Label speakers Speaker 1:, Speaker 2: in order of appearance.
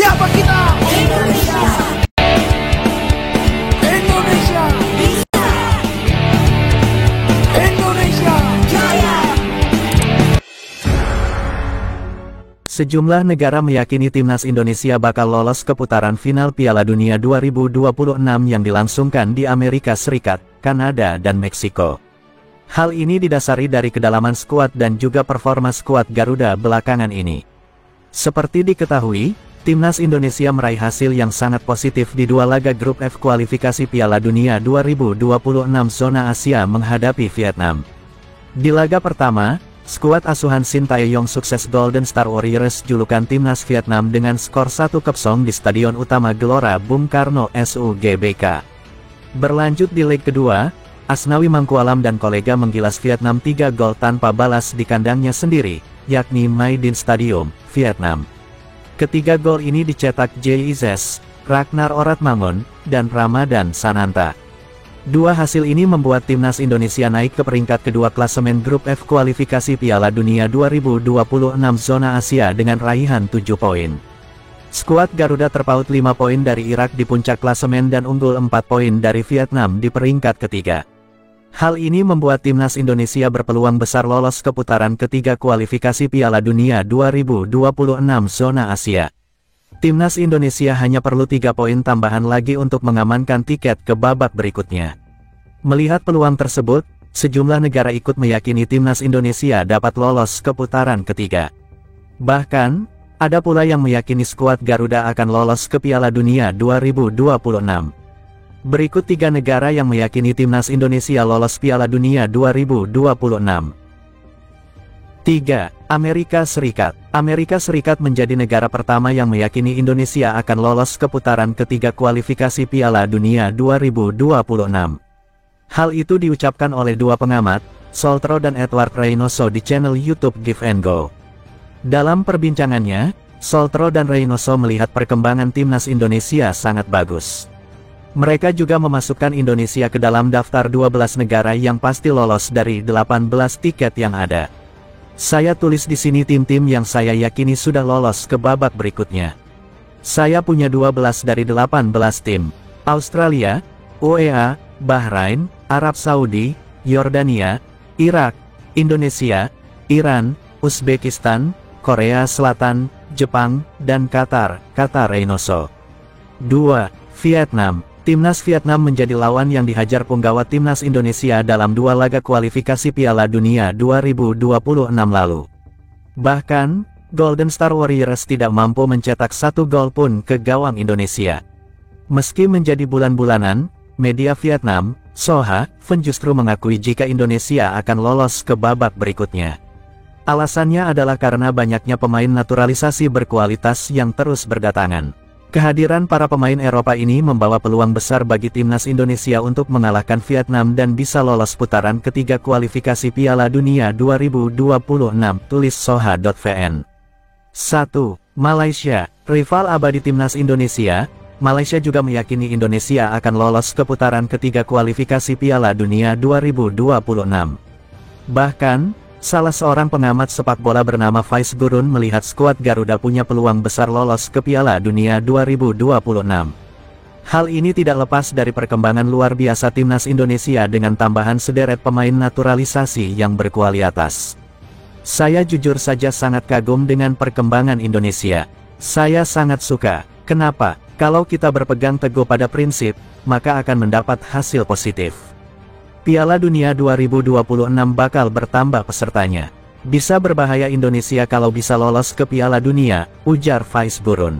Speaker 1: Siapa kita? Indonesia. Indonesia bisa. Indonesia jaya.
Speaker 2: Sejumlah negara meyakini timnas Indonesia bakal lolos ke putaran final Piala Dunia 2026 yang dilangsungkan di Amerika Serikat, Kanada dan Meksiko. Hal ini didasari dari kedalaman skuad dan juga performa skuad Garuda belakangan ini. Seperti diketahui, timnas Indonesia meraih hasil yang sangat positif di dua laga grup F kualifikasi Piala Dunia 2026 zona Asia menghadapi Vietnam. Di laga pertama, skuad asuhan Sintayong sukses Golden Star Warriors julukan timnas Vietnam dengan skor 1-0 di Stadion Utama Gelora Bung Karno SUGBK. Berlanjut di leg kedua, Asnawi Mangkualam dan kolega menggilas Vietnam 3 gol tanpa balas di kandangnya sendiri, yakni My Dinh Stadium, Vietnam. Ketiga gol ini dicetak Jay Izes, Ragnar Oratmangun, dan Ramadan Sananta. Dua hasil ini membuat timnas Indonesia naik ke peringkat kedua klasemen grup F kualifikasi Piala Dunia 2026 zona Asia dengan raihan 7 poin. Skuad Garuda terpaut 5 poin dari Irak di puncak klasemen dan unggul 4 poin dari Vietnam di peringkat ketiga. Hal ini membuat timnas Indonesia berpeluang besar lolos ke putaran ketiga kualifikasi Piala Dunia 2026 zona Asia. Timnas Indonesia hanya perlu 3 poin tambahan lagi untuk mengamankan tiket ke babak berikutnya. Melihat peluang tersebut, sejumlah negara ikut meyakini timnas Indonesia dapat lolos ke putaran ketiga. Bahkan, ada pula yang meyakini skuad Garuda akan lolos ke Piala Dunia 2026. Berikut 3 negara yang meyakini timnas Indonesia lolos Piala Dunia 2026. 3. Amerika Serikat. Amerika Serikat menjadi negara pertama yang meyakini Indonesia akan lolos ke putaran ketiga kualifikasi Piala Dunia 2026. Hal itu diucapkan oleh dua pengamat, Soltro dan Edward Reynoso di channel YouTube Give and Go. Dalam perbincangannya, Soltro dan Reynoso melihat perkembangan timnas Indonesia sangat bagus. Mereka juga memasukkan Indonesia ke dalam daftar 12 negara yang pasti lolos dari 18 tiket yang ada. Saya tulis di sini tim-tim yang saya yakini sudah lolos ke babak berikutnya. Saya punya 12 dari 18 tim. Australia, UEA, Bahrain, Arab Saudi, Yordania, Irak, Indonesia, Iran, Uzbekistan, Korea Selatan, Jepang, dan Qatar, kata Reynoso. 2. Vietnam. Timnas Vietnam menjadi lawan yang dihajar punggawa timnas Indonesia dalam 2 laga kualifikasi Piala Dunia 2026 lalu. Bahkan, Golden Star Warriors tidak mampu mencetak 1 gol pun ke gawang Indonesia. Meski menjadi bulan-bulanan, media Vietnam, Soha, justru mengakui jika Indonesia akan lolos ke babak berikutnya. Alasannya adalah karena banyaknya pemain naturalisasi berkualitas yang terus berdatangan. Kehadiran para pemain Eropa ini membawa peluang besar bagi timnas Indonesia untuk mengalahkan Vietnam dan bisa lolos putaran ketiga kualifikasi Piala Dunia 2026, tulis Soha.vn. 1. Malaysia. Rival abadi timnas Indonesia, Malaysia juga meyakini Indonesia akan lolos ke putaran ketiga kualifikasi Piala Dunia 2026. Bahkan, salah seorang pengamat sepak bola bernama Faiz Gurun melihat skuad Garuda punya peluang besar lolos ke Piala Dunia 2026. Hal ini tidak lepas dari perkembangan luar biasa timnas Indonesia dengan tambahan sederet pemain naturalisasi yang berkualitas. Saya jujur saja sangat kagum dengan perkembangan Indonesia. Saya sangat suka. Kenapa? Kalau kita berpegang teguh pada prinsip, maka akan mendapat hasil positif. Piala Dunia 2026 bakal bertambah pesertanya. Bisa berbahaya Indonesia kalau bisa lolos ke Piala Dunia, ujar Faiz Burun.